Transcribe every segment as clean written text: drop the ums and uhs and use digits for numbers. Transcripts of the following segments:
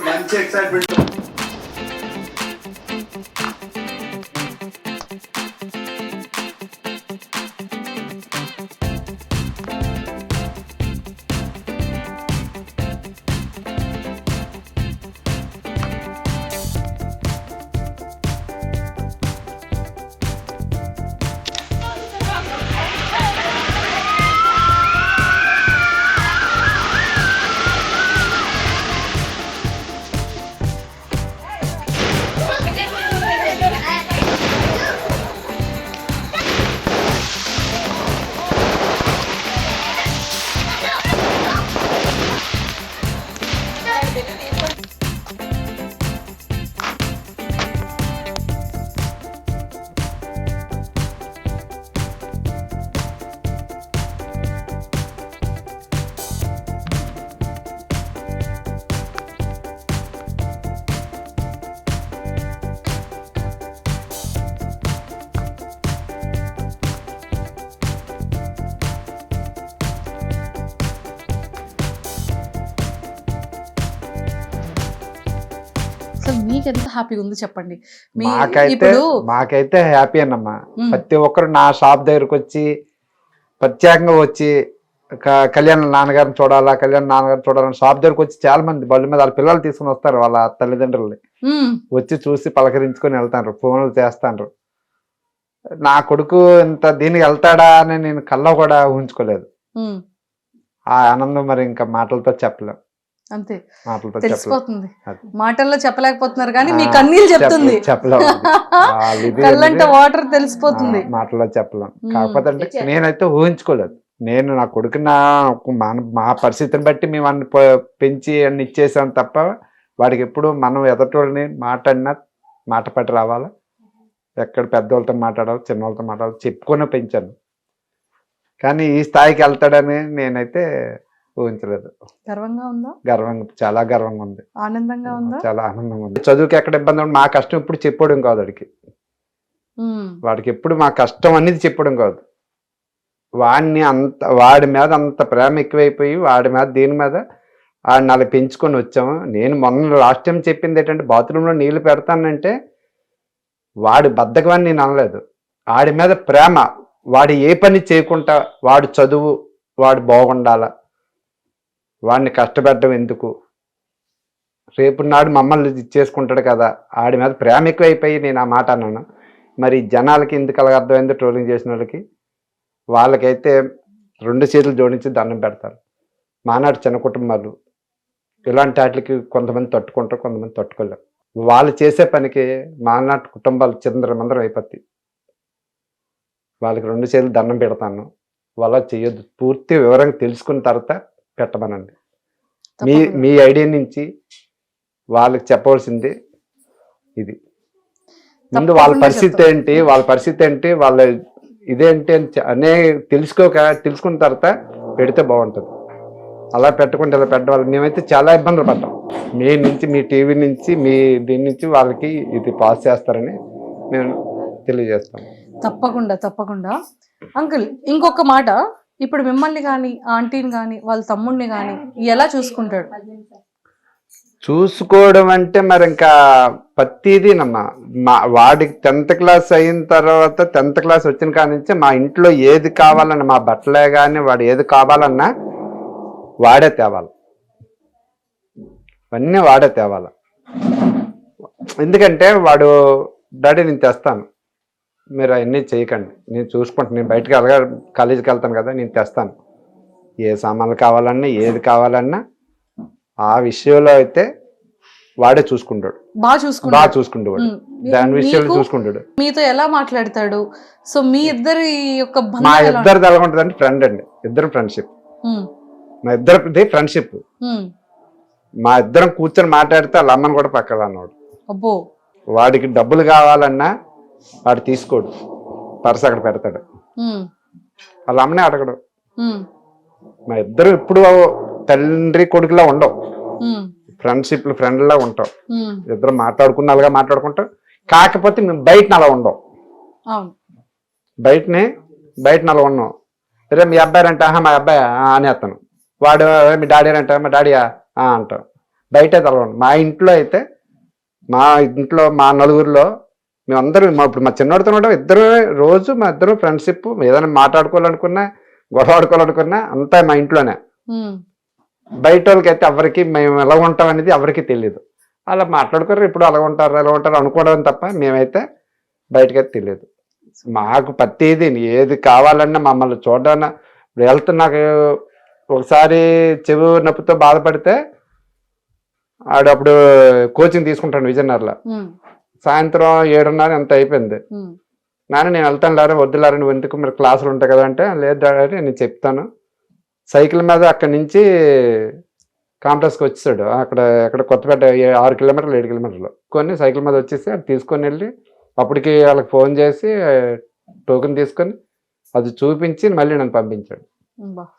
మంచి ఎక్సైట్మెంట్. మీకు ఎంత హ్యాపీగా ఉందో చెప్పండి. మాకైతే హ్యాపీ అన్నమ్మా. ప్రతి ఒక్కరు నా షాప్ దగ్గరకు వచ్చి ప్రత్యేకంగా వచ్చి కళ్యాణ్ నాన్నగారిని చూడాలని షాప్ దగ్గరకు వచ్చి చాలా మంది బళ్ళు మీద వాళ్ళ పిల్లలు తీసుకుని వస్తారు, వాళ్ళ తల్లిదండ్రులని వచ్చి చూసి పలకరించుకొని వెళ్తారు, ఫోన్లు చేస్తాండ్రు. నా కొడుకు ఇంత దీనికి వెళ్తాడా అని నేను కల్లో కూడా ఊహించుకోలేదు. ఆ ఆనందం మరి ఇంకా మాటలతో చెప్పలేం. అంతే, తెలిసిపోతుంది. మాటల్లో చెప్పలేకపోతున్నారు కానీ మీ కన్నీళ్ళు చెప్తుంది, కళ్ళంటే వాటర్ తెలిసిపోతుంది. మాటల్లో చెప్పలేం. కాకపోతే అంటే నేనైతే ఊహించుకోలేదు. నేను నా కొడుకు మా పరిస్థితిని బట్టి మేము అన్ని పెంచి అన్ని ఇచ్చేసాం తప్ప వాడికి ఎప్పుడు మనం ఎదటోళ్ళని మాట పట్టి రావాలా, ఎక్కడ పెద్దవాళ్ళతో మాట్లాడాలి చిన్నవాళ్ళతో మాట్లాడాలి చెప్పుకొని పెంచాను. కానీ ఈ స్థాయికి వెళ్తాడని నేనైతే ఊహించలేదు. గర్వంగా ఉందా? చాలా గర్వంగా ఉంది. ఆనందంగా ఉందా? చాలా ఆనందంగా ఉంది. చదువుకి ఎక్కడ ఇబ్బంది ఉంది, మా కష్టం ఇప్పుడు చెప్పడం కాదు వాడికి ఎప్పుడు మా కష్టం అనేది చెప్పడం కాదు. వాడి మీద అంత ప్రేమ ఎక్కువైపోయి వాడి మీద దీని మీద వాడిని అలా పెంచుకొని వచ్చాము. నేను మొన్న లాస్ట్ టైం చెప్పింది ఏంటంటే బాత్రూంలో నీళ్లు పెడతానంటే వాడి బద్ధకమని నేను అనలేదు. వాడి మీద ప్రేమ, వాడు ఏ పని చేయకుండా వాడు చదువు వాడు బాగుండాల, వాడిని కష్టపెట్టడం ఎందుకు, రేపు నాడు మమ్మల్ని చేసుకుంటాడు కదా, ఆడి మీద ప్రేమ ఎక్కువైపోయి నేను ఆ మాట అన్నాను. మరి జనాలకి ఎందుకు అలాగ అర్థమైందో ట్రోలింగ్ చేసిన వాళ్ళకైతే 2 చేతులు జోడించి దండం పెడతారు. మానాడు చిన్న కుటుంబాలు ఇలాంటి వాటికి కొంతమంది తట్టుకుంటారు, కొంతమంది తట్టుకోలేరు. వాళ్ళు చేసే పనికి మానాటి కుటుంబాలు చిందరమందరం అయిపోతాయి. వాళ్ళకి 2 చేతులు దండం పెడతాను. వాళ్ళ చేయొద్దు. పూర్తి వివరంగా తెలుసుకున్న తర్వాత పెట్టమనండి. మీ ఐడియా నుంచి వాళ్ళకి చెప్పవలసింది ఇది. ముందు వాళ్ళ పరిస్థితి ఏంటి వాళ్ళ ఇదేంటి అనే తెలుసుకున్న తర్వాత పెడితే బాగుంటుంది. అలా పెట్టకుండా ఇలా పెట్టడం మేమైతే చాలా ఇబ్బందులు పడ్డాం. మీ టీవీ నుంచి మీ దీని నుంచి వాళ్ళకి ఇది పాస్ చేస్తారని మేము తెలియజేస్తాం. తప్పకుండా అంకుల్, ఇంకొక మాట, ఇప్పుడు మిమ్మల్ని కానీ ఆంటీని కానీ వాళ్ళ తమ్ముడిని కానీ ఎలా చూసుకుంటాడు? చూసుకోవడం అంటే మరి ఇంకా ప్రతిదీనమ్మా. వాడికి 10th క్లాస్ అయిన తర్వాత 10th క్లాస్ వచ్చిన కాడి నుంచి మా ఇంట్లో ఏది కావాలన్నా, మా బట్టలే కానీ వాడు ఏది కావాలన్నా వాడే తేవాలి, అన్నీ వాడే తేవాలి. ఎందుకంటే వాడు డాడీ నేను తెస్తాను, మీరు అవన్నీ చేయకండి, నేను చూసుకుంటాను, నేను బయటకు కాలేజీకి వెళ్తాను కదా, నేను తెస్తాను, ఏ సామాన్లు కావాలన్నా ఏది కావాలన్నా ఆ విషయంలో అయితే వాడే చూసుకుంటాడు, బాగా చూసుకుంటాడు. దాని విషయంలో చూసుకుంటాడు. మీతో ఎలా మాట్లాడతాడు? సో మీ ఇద్దరి యొక్క మా ఇద్దరిది ఎలా ఉంటుంది అంటే ఫ్రెండ్ అండి, ఇద్దరు ఫ్రెండ్షిప్. మా ఇద్దరిది ఫ్రెండ్షిప్. మా ఇద్దరం కూర్చొని మాట్లాడితే వాళ్ళ అమ్మని కూడా పక్కన అన్నాడు. వాడికి డబ్బులు కావాలన్నా వాడు తీసుకోడు, పర్స్ అక్కడ పెడతాడు, వాళ్ళ అమ్మనే అడగడు. మా ఇద్దరు ఎప్పుడు తండ్రి కొడుకులా ఉండవు, ఫ్రెండ్షిప్ ఫ్రెండ్లా ఉంటాం. ఇద్దరు మాట్లాడుకున్నగా మాట్లాడుకుంటాం. కాకపోతే మేము బయటని అలా ఉండవు, బయటని అలా ఉన్నాం. రే మీ అబ్బాయి అంటే మా అబ్బాయి అనేస్తాను, వాడు మీ డాడీ అంటే మా డాడీయా అంటాం. బయట అయితే అలా ఉండదు. మా ఇంట్లో మా నలుగురిలో మేమందరం ఇప్పుడు మా చిన్నోడితో కూడా రోజు మా ఇద్దరు ఫ్రెండ్షిప్, ఏదైనా మాట్లాడుకోవాలనుకున్నా గొడవ ఆడుకోవాలనుకున్నా అంతా మా ఇంట్లోనే. బయట వాళ్ళకి అయితే ఎవరికి మేము ఎలా ఉంటాం అనేది ఎవరికి తెలియదు. అలా మాట్లాడుకోరు, ఇప్పుడు అలా ఉంటారు అనుకోవడం తప్ప మేమైతే బయటకైతే తెలియదు. మాకు ప్రతిదీ ఏది కావాలన్నా మమ్మల్ని చూడన్నా నాకు ఒకసారి చెవి నొప్పితో బాధపడితే ఆడప్పుడు కోచింగ్ తీసుకుంటాను విజయనగరంలో. సాయంత్రం 7:30 ఎంత అయిపోయింది. నేను వెళ్తాను లేరా, వద్దులారా, నువ్వు ఎందుకు, మరి క్లాసులు ఉంటాయి కదా అంటే, లేదు డాడీ నేను చెప్తాను. సైకిల్ మీద అక్కడి నుంచి కాంప్లెక్స్కి వచ్చేసాడు. అక్కడ కొత్తపేట 6 కిలోమీటర్లు 7 కిలోమీటర్లు కొన్ని సైకిల్ మీద వచ్చేసి అది తీసుకొని వెళ్ళి అప్పటికి వాళ్ళకి ఫోన్ చేసి టోకెన్ తీసుకొని అది చూపించి మళ్ళీ నన్ను పంపించాడు.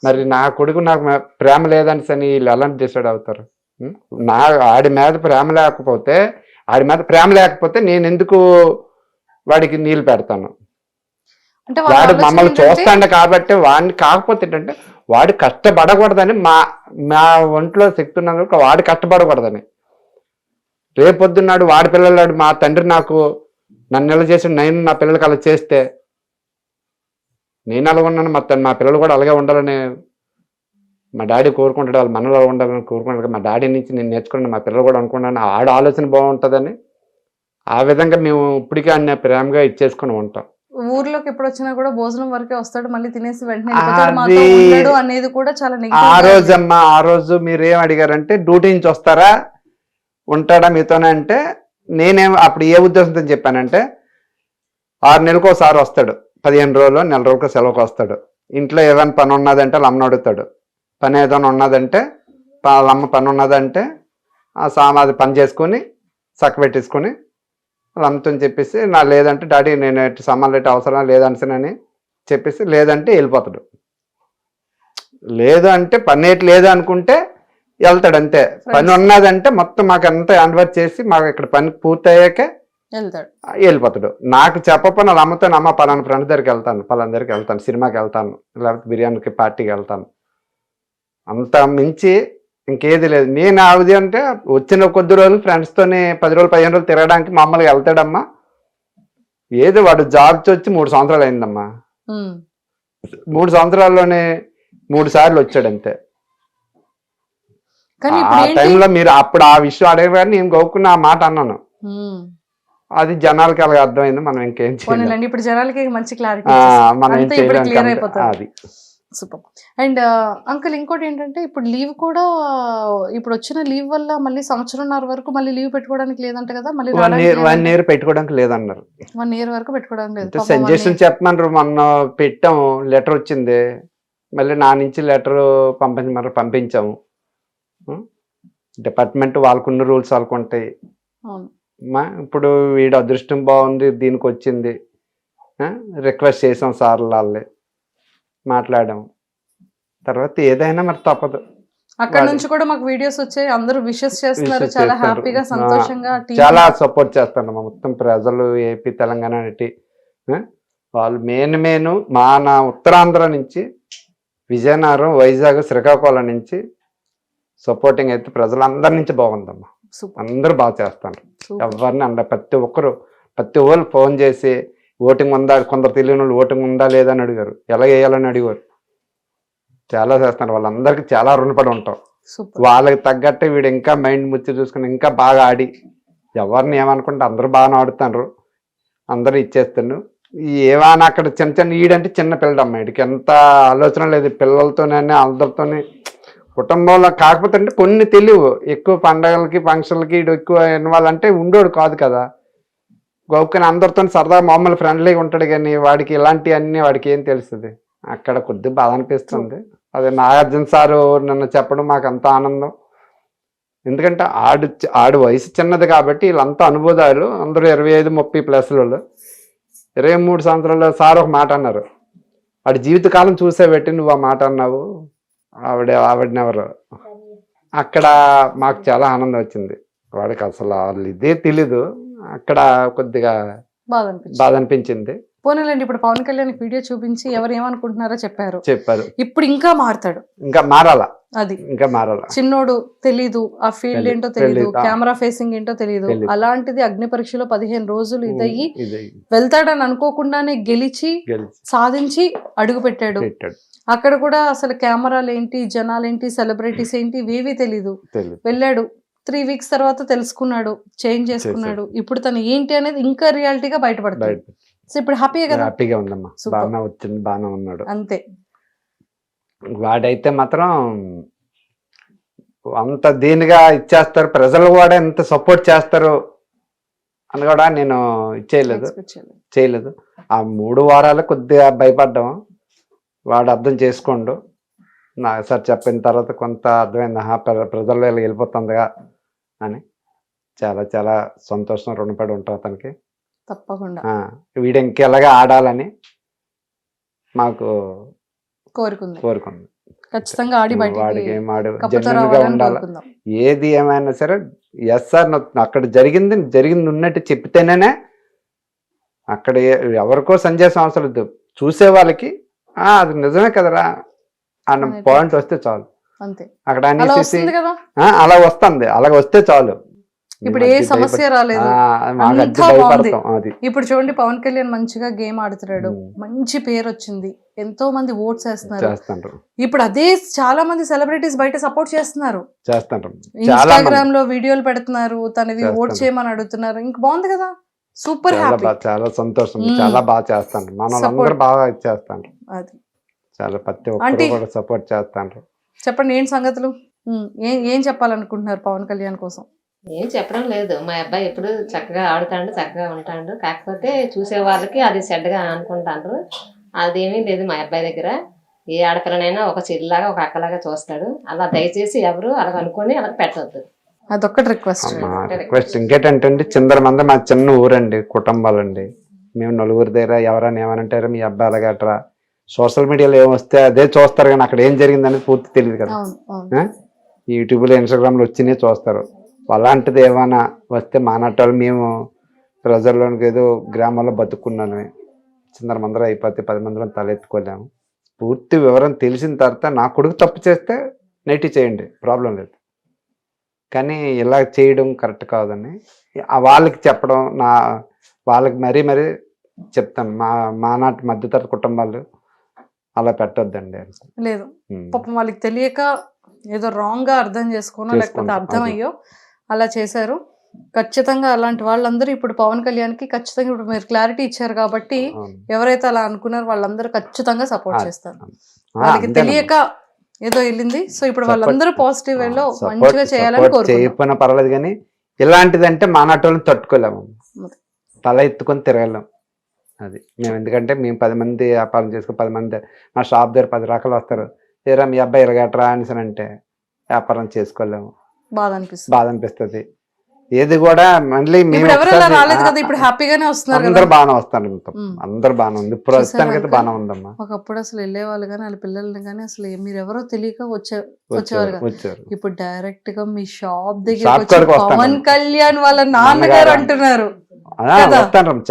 మరి నా కొడుకు నాకు ప్రేమ లేదని సని వీళ్ళు ఎలాంటి డిసైడ్ అవుతారు? ఆడి మీద ప్రేమ లేకపోతే నేను ఎందుకు వాడికి నీళ్ళు పెడతాను? వాడు మమ్మల్ని చూస్తాడు కాబట్టి వాడిని, కాకపోతే ఏంటంటే వాడు కష్టపడకూడదని, మా ఒంట్లో శక్తి ఉన్నందుకు వాడు కష్టపడకూడదని. రేపొద్దున్నాడు వాడి పిల్లలు, మా తండ్రి నన్ను ఎలా చేసి నేను నా పిల్లలకి అలా చేస్తే నేను అలాగ ఉన్నాను, మా పిల్లలు కూడా అలాగే ఉండాలని మా డాడీ కోరుకుంటాడు, వాళ్ళ మనలో ఉండాలని కోరుకుంటాడు. మా డాడీ నుంచి నేను నేర్చుకున్నాను, మా పిల్లలు కూడా అనుకున్నాను ఆడ ఆలోచన బాగుంటుందని. ఆ విధంగా మేము ఇప్పటికీ అన్న ప్రేమగా ఇచ్చేసుకుని ఉంటాం. ఊర్లోకి ఎప్పుడు వచ్చినా కూడా భోజనం వరకే వస్తాడు, మళ్ళీ తినేసి వెంటనే వెళ్ళిపోతాడు, మాతో ఉండడు అనేది కూడా చాలా నెగటివ్. ఆ రోజు మీరేం అడిగారంటే డ్యూటీ నుంచి వస్తారా ఉంటాడా మీతోనే అంటే, నేనేం అప్పుడు ఏ ఉద్దేశంతో చెప్పానంటే 6 నెలలకు ఒకసారి వస్తాడు, 15 రోజులు నెల రోజులకు సెలవుకి వస్తాడు. ఇంట్లో ఏదైనా పని ఉన్నదంటే వాళ్ళ అమ్మని అడుగుతాడు, పని ఏదైనా ఉన్నదంటే వాళ్ళ అమ్మ పని ఉన్నదంటే అది పని చేసుకొని చక్కబెట్టేసుకొని వాళ్ళ అమ్మతో చెప్పేసి, లేదంటే డాడీ నేను సామాన్లు ఎట్టి అవసరం లేదనిసనని చెప్పేసి, లేదంటే వెళ్ళిపోతాడు. లేదు అంటే పని లేదు అనుకుంటే వెళ్తాడు అంతే. పని ఉన్నదంటే మొత్తం మాకు అంతా హ్యాండ్ఓవర్ చేసి మాకు ఇక్కడ పని పూర్తయ్యాకే వెళ్ళిపోతాడు. నాకు చెప్పకపోయినా వాళ్ళ అమ్మతో, అమ్మ పలానా ఫ్రెండ్స్ దగ్గరికి వెళ్తాను, పలానా దగ్గరికి వెళ్తాను, సినిమాకి వెళ్తాను, లేకపోతే బిర్యానీకి పార్టీకి వెళ్తాను, అంత మించి ఇంకేది లేదు. నేను ఆవిది అంటే వచ్చిన కొద్ది రోజులు ఫ్రెండ్స్తోనే 10 రోజులు 15 రోజులు తిరగడానికి మామూలుగా వెళ్తాడమ్మా. ఏదో వాడు జాబ్కి వచ్చి 3 సంవత్సరాలు అయిందమ్మా. 3 సంవత్సరాల్లోనే 3 సార్లు వచ్చాడు అంతే. ఆ టైంలో మీరు అప్పుడు ఆ విషయం అడగగానే నేను గౌక్కున్న ఆ మాట అన్నాను. అది జనాలకి అలాగే అర్థమైంది. మనం ఇంకేం చేయాలి, ఇప్పుడు జనాలకి మంచి క్లారిటీ మనం ఏం చేయలేదు. అది సూపర్. అండ్ అంకుల్ ఇంకోటి ఏంటంటే, ఇప్పుడు లీవ్ కూడా ఇప్పుడు వచ్చిన లీవ్ వల్ల మళ్ళీ 1.5 వరకు మళ్ళీ లీవ్ పెట్టుకోవడానికి లేదంట కదా? మళ్ళీ 1 year పెట్టుకోవడానికి లేదన్నారు. 1 year వరకు పెట్టుకోవడానికి లేదు. సజెషన్ చెప్పమన్నారు. మొన్న పెట్టాము, లెటర్ వచ్చింది, మళ్ళీ నా నుంచి లెటర్ పంపించాము. డిపార్ట్మెంట్ వాళ్ళకున్న రూల్స్ వాళ్ళకు ఉంటాయి. ఇప్పుడు వీడు అదృష్టం బాగుంది దీనికి వచ్చింది, రిక్వెస్ట్ చేసాం సార్ వాళ్ళే మాట్లాడాము. తర్వాత ఏదైనా మరి తప్పదు. అక్కడ నుంచి కూడా మాకు వీడియోస్ వచ్చాయి, అందరూ విషెస్ చేస్తున్నారు, చాలా హ్యాపీగా సంతోషంగా చాలా సపోర్ట్ చేస్తాను. మొత్తం ప్రజలు ఏపీ తెలంగాణ వాళ్ళు మెయిన్ నా ఉత్తరాంధ్ర నుంచి విజయనగరం వైజాగ్ శ్రీకాకుళం నుంచి సపోర్టింగ్ అయితే ప్రజలందరి నుంచి బాగుందమ్మా. అందరూ బాగా చేస్తాను. ఎవరిని ప్రతి ఒక్కరు ఫోన్ చేసి ఓటింగ్ ఉందా, కొందరు తెలియని వాళ్ళు ఓటింగ్ ఉందా లేదా అని అడిగారు, ఎలా వేయాలని అడిగారు. చాలా చేస్తున్నారు. వాళ్ళందరికీ చాలా రుణపడి ఉంటాం. వాళ్ళకి తగ్గట్టే వీడు ఇంకా మైండ్ ముచ్చి చూసుకుని ఇంకా బాగా ఆడి, ఎవరిని ఏమనుకుంటే అందరూ బాగా ఆడుతున్నారు, అందరూ ఇచ్చేస్తాను. ఏమైనా అక్కడ చిన్న ఈడంటే చిన్న పిల్లడు అమ్మాయికి ఎంత ఆలోచన లేదు, పిల్లలతోనే అందరితోనే కుటుంబంలో. కాకపోతే అంటే కొన్ని తెలియవు, ఎక్కువ పండగలకి ఫంక్షన్లకి ఎక్కువ ఇన్వాల్వ్ అంటే ఉండోడు కాదు కదా. గౌక్కని అందరితో సరదా మామూలు ఫ్రెండ్లీగా ఉంటాడు, కానీ వాడికి ఇలాంటి అన్నీ వాడికి ఏం తెలుస్తుంది. అక్కడ కొద్దిగా బాధ అనిపిస్తుంది. అదే నాగార్జున సారు నన్ను చెప్పడం మాకు అంత ఆనందం. ఎందుకంటే ఆడు వయసు చిన్నది కాబట్టి వీళ్ళంతా అనుభూతాలు, అందరూ 25-30+ వాళ్ళు, 23 సంవత్సరాలు. సార్ ఒక మాట అన్నారు, వాడి జీవితకాలం చూసే పెట్టి నువ్వు ఆ మాట అన్నావు, ఆవిడనెవరు. అక్కడ మాకు చాలా ఆనందం వచ్చింది. వాడికి అసలు వాళ్ళు ఇదే తెలీదు, అక్కడ కొద్దిగా బాధ అనిపించింది. పోనీలేండి, ఇప్పుడు పవన్ కళ్యాణ్ వీడియో చూపించి ఎవరు ఏమనుకుంటున్నారో చెప్పారు. చెప్పారు. ఇప్పుడు ఇంకా మారుతాడు. ఇంకా మారాల, అది ఇంకా మారాల. చిన్నోడు తెలీదు, ఆ ఫీల్డ్ ఏంటో తెలీదు, కెమెరా ఫేసింగ్ ఏంటో తెలీదు. అలాంటిది అగ్ని పరీక్షలో 15 రోజులు ఇదయ్యి వెళ్తాడని అనుకోకుండానే గెలిచి సాధించి అడుగు పెట్టాడు. అక్కడ కూడా అసలు కెమెరాలు ఏంటి, జనాలేంటి, సెలబ్రిటీస్ ఏంటి ఇవేవి తెలీదు. వెళ్ళాడు, 3 వీక్స్ తర్వాత తెలుసుకున్నాడు, చేంజ్ చేసుకున్నాడు. ఇప్పుడు తను ఏంటి అనేది ఇంకా రియాలిటీగా బయటపడుతుంది. సో ఇప్పుడు హ్యాపీగా కదా? హ్యాపీగా ఉందమ్మా, బాగా వచ్చింది, బాగానే ఉన్నాడు అంతే. వాడైతే మాత్రం అంత దీనిగా ఇచ్చేస్తారు, ప్రజలు కూడా ఎంత సపోర్ట్ చేస్తారు అని కూడా నేను చేయలేదు. ఆ 3 వారాలు కొద్దిగా భయపడ్డాము. వాడు అర్థం చేసుకోండు. సార్ చెప్పిన తర్వాత కొంత అర్థమైంది, ప్రజల్లో వెళ్ళిపోతుందిగా అని. చాలా చాలా సంతోషం, రుణపడి ఉంటారు అతనికి. తప్పకుండా వీడు ఇంకెలాగా ఆడాలని మాకు కోరుకుంది. ఖచ్చితంగా ఆడి వాడికి ఏం జెన్యున్గా ఉండాలి. ఏది ఏమైనా సరే ఎస్ సార్ అక్కడ జరిగింది ఉన్నట్టు చెప్తేనే అక్కడ ఎవరికో సందేశం అవసరం లేదు, చూసే వాళ్ళకి అది నిజమే కదరా అన్న పాయింట్ వస్తే చాలు. అక్కడ అలా వస్తుంది, అలాగ వస్తే చాలు. ఇప్పుడు ఏ సమస్య రాలేదు. ఇప్పుడు చూడండి, పవన్ కళ్యాణ్ మంచిగా గేమ్ ఆడుతున్నాడు, మంచి పేరు వచ్చింది, ఎంతో మంది ఓట్స్ వేస్తున్నారు. ఇప్పుడు అదే చాలా మంది సెలబ్రిటీస్ బయట సపోర్ట్ చేస్తున్నారు, ఇన్స్టాగ్రామ్ లో వీడియోలు పెడుతున్నారు, తనవి ఓట్ చేయమని అడుగుతున్నారు. ఇంకా బాగుంది కదా, సూపర్ హ్యాపీ. చాలా సంతోషం, చాలా బాగా చేస్తాను, మన బాగా ఇచ్చేస్తాను. అది చాలా ప్రతి ఒక్కరు కూడా సపోర్ట్ చేస్తాను. చెప్పండి ఏంటి సంగతులు, ఏం చెప్పాలనుకుంటున్నారు పవన్ కళ్యాణ్ కోసం? ఏం చెప్పడం లేదు, మా అబ్బాయి ఎప్పుడు చక్కగా ఆడుతాడు, చక్కగా ఉంటాడు. కాకపోతే చూసే వాళ్ళకి అది చెడ్డగా అనుకుంటారు. అదేమీ లేదు మా అబ్బాయి దగ్గర. ఏ ఆడపిల్లనైనా ఒక చెల్లిలాగా, ఒక అక్కలాగా చూస్తాడు. అలా దయచేసి ఎవరు అలా అనుకుని అలా పెట్టవద్దు, అదొక్కటి రిక్వెస్ట్. ఇంకేంటంటే చిందరమంద మా చిన్న ఊరండి, కుటుంబాలండి. మేము 4 దగ్గర ఎవరైనా ఏమనంటారు మీ అబ్బాయి అలాగట్రా, సోషల్ మీడియాలో ఏమొస్తే అదే చూస్తారు, కానీ అక్కడ ఏం జరిగింది అనేది పూర్తి తెలియదు కదా. యూట్యూబ్లో, ఇన్స్టాగ్రామ్లో వచ్చినాయి చూస్తారు. అలాంటిది ఏమైనా వస్తే మానట్టాలు మేము ప్రజల్లోనికి ఏదో గ్రామాల్లో బతుకున్నాను, చిందరమందరం అయిపోతే 10 మందిలో తలెత్తుకోలేము. పూర్తి వివరం తెలిసిన తర్వాత నా కొడుకు తప్పు చేస్తే నెట్టి చేయండి, ప్రాబ్లం లేదు. కానీ ఇలా చేయడం కరెక్ట్ కాదని వాళ్ళకి చెప్పడం, వాళ్ళకి మరీ చెప్తాను, మా నాటి మధ్యతరగతి కుటుంబాలు అలా పెట్టొద్దండి. లేదు, పాపం వాళ్ళకి తెలియక ఏదో రాంగ్ గా అర్థం చేసుకోనో లేకపోతే అర్థమయ్యో అలా చేశారు. ఖచ్చితంగా అలాంటి వాళ్ళందరూ ఇప్పుడు పవన్ కళ్యాణ్ కి ఖచ్చితంగా ఇప్పుడు మీరు క్లారిటీ ఇచ్చారు కాబట్టి ఎవరైతే అలా అనుకున్నారో వాళ్ళందరూ ఖచ్చితంగా సపోర్ట్ చేస్తారు. వాళ్ళకి తెలియక ఏదో వెళ్ళింది, సో ఇప్పుడు వాళ్ళందరూ పాజిటివ్ వేలో మంచిగా చేయాలని కోరుకుంటున్నాను. పర్వాలేదు, కానీ ఇలాంటిదంటే మానాటోళ్ళని తట్టుకోలేము, తల ఎత్తుకొని తిరగలేం. అది మేము, ఎందుకంటే మేము 10 మంది వ్యాపారం చేసుకుని 10 మంది మా షాప్ దగ్గర 10 రకాలు వస్తారు, ఏరా మీ అబ్బాయి ఇరగట్రా అనేసి అంటే వ్యాపారం చేసుకోలేము, బాధ అనిపిస్తుంది. ఏది కూడా మళ్ళీ అందరు బాగానే వస్తారు, అందరు బాగానే ఉంది, ప్రస్తుతానికి అయితే బాగానే ఉందమ్మా. ఒకప్పుడు అసలు వెళ్ళేవాళ్ళు కానీ వాళ్ళ పిల్లల్ని కానీ అసలు మీరు ఎవరో తెలియక వచ్చేవారు. ఇప్పుడు డైరెక్ట్ గా మీ షాప్ దగ్గర పవన్ కళ్యాణ్ వాళ్ళ నాన్నగారు అంటున్నారు.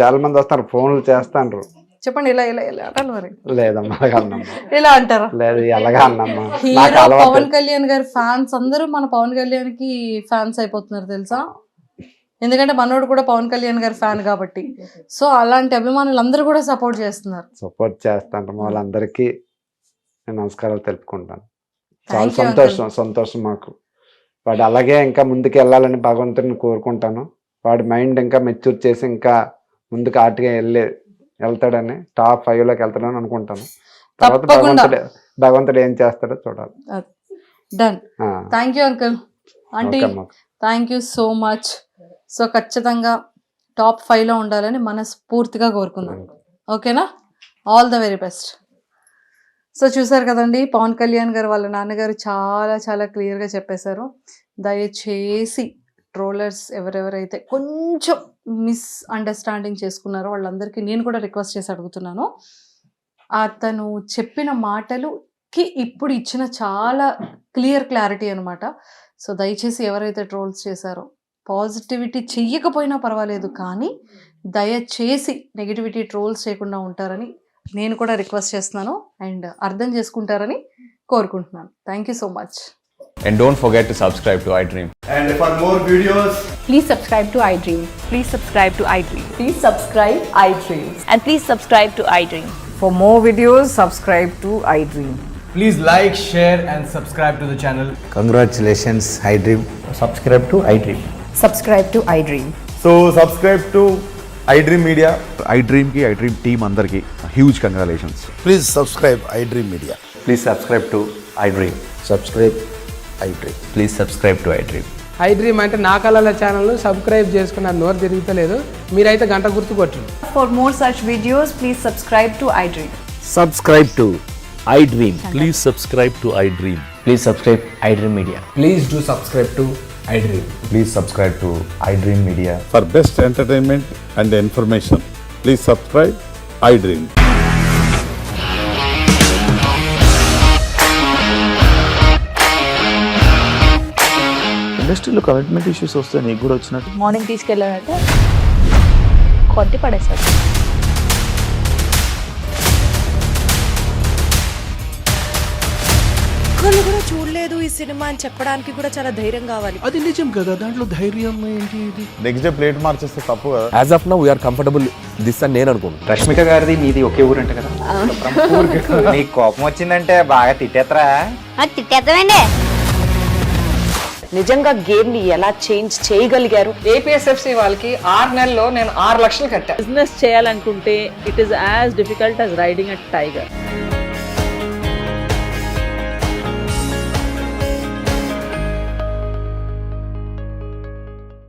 చాలా మంది వస్తారు, ఫోన్లు చేస్తారు. చెప్పండి, ఇలా ఇలా ఇలా అంటారు మరి? లేదమ్మా, ఇలా అంటారా? లేదు, ఎలాగా అన్నమ్మా. హీరో పవన్ కళ్యాణ్ గారి ఫ్యాన్స్ అందరూ మన పవన్ కళ్యాణ్ కి ఫ్యాన్స్ అయిపోతున్నారు తెలుసా, ఎందుకంటే మనోడు కూడా పవన్ కళ్యాణ్ గారి ఫ్యాన్ కాబట్టి. సో అలాంటి అభిమానులు అందరూ కూడా సపోర్ట్ చేస్తాను. వాళ్ళందరికీ నమస్కారాలు తెలుపుకుంటాను. చాలా సంతోషం మాకు. వాడు అలాగే ఇంకా ముందుకు వెళ్ళాలని భగవంతుని కోరుకుంటాను. వాడి మైండ్ ఇంకా మెచ్యూర్ చేసి ఇంకా ముందుకు ఆటగా వెళ్తాడని, టాప్ 5 లోకి వెళ్తాడని అనుకుంటాను. తర్వాత భగవంతుడు ఏం చేస్తాడో చూడాలి. Done. Thank you uncle, aunty, thank you so much. So ఖచ్చితంగా టాప్ 5 లో ఉండాలని మనస్ఫూర్తిగా కోరుకుందాం. ఓకేనా? All the very best. So చూసారు కదండి, పవన్ కళ్యాణ్ గారు వాళ్ళ నాన్నగారు చాలా చాలా క్లియర్గా చెప్పేశారు. దయచేసి ట్రోలర్స్ ఎవరెవరైతే కొంచెం మిస్అండర్స్టాండింగ్ చేసుకున్నారో వాళ్ళందరికీ నేను కూడా రిక్వెస్ట్ చేసి అడుగుతున్నాను. అతను చెప్పిన మాటలుకి ఇప్పుడు ఇచ్చిన చాలా క్లియరిటీ అనమాట. సో దయచేసి ఎవరైతే ట్రోల్స్ చేశారో పాజిటివిటీ చెయ్యకపోయినా పర్వాలేదు, కానీ దయచేసి నెగిటివిటీ ట్రోల్స్ చేయకుండా ఉంటారని నేను కూడా రిక్వెస్ట్ చేస్తున్నాను అండ్ అర్థం చేసుకుంటారని కోరుకుంటున్నాను. Thank you so much. And don't forget to subscribe to iDream. And for more videos, Please subscribe to iDream. Please subscribe to iDream. Please subscribe iDream. And please subscribe to iDream. For more videos, subscribe to iDream. please like, share, and subscribe to the channel. Congratulations, iDream. Subscribe to iDream. Subscribe to iDream. So subscribe to iDream Media. iDream ki iDream team andarki huge congratulations. Please subscribe iDream Media. Please subscribe to iDream. Subscribe iDream. Please subscribe to iDream. iDream అంటే నా కళల channel subscribe చేసుకున్న నోరు తిరుగుతలేదు, మీరైతే గంట గుర్తు కొట్టండి. For more such videos, please subscribe to iDream. Subscribe to iDream. Please subscribe to iDream. Please subscribe iDream Media. Please do subscribe to iDream. Please subscribe to iDream Media. For best entertainment and information, please subscribe iDream. ఇండస్ట్రీలో commitment issues వస్తే నీకు కూడా వచ్చినట్టు morning తీసుకెళ్ళాడంటే కొట్టి పడేశాడు. ఒక్కళ్ళు కూడా చూడలేదు ఈ సినిమా అని చెప్పడానికి కూడా చాలా ధైర్యం కావాలి. అది నిజం కదా, దాంట్లో ధైర్యం ఏంటి? ఇది నెక్స్ట్ డే ప్లేట్ మార్చేస్తే తప్పు కదా. As of now, we are comfortable this అని నేను అనుకుంటున్నాను. రష్మిక గారిది మీది ఒకే ఊరంట కదా. నీకు కోపం వచ్చిందంటే బాగా తిట్టేత్తరా? తిట్టేద్దామండి. నిజంగా గేమ్ ని ఎలా చేంజ్ చేయగలిగారు? ఏపీఎస్ఎఫ్సి వాళ్ళకి 6 నెలల్లో నేను 6 లక్షలు కట్టా. బిజినెస్ చేయాలనుకుంటే it is as difficult as riding a tiger.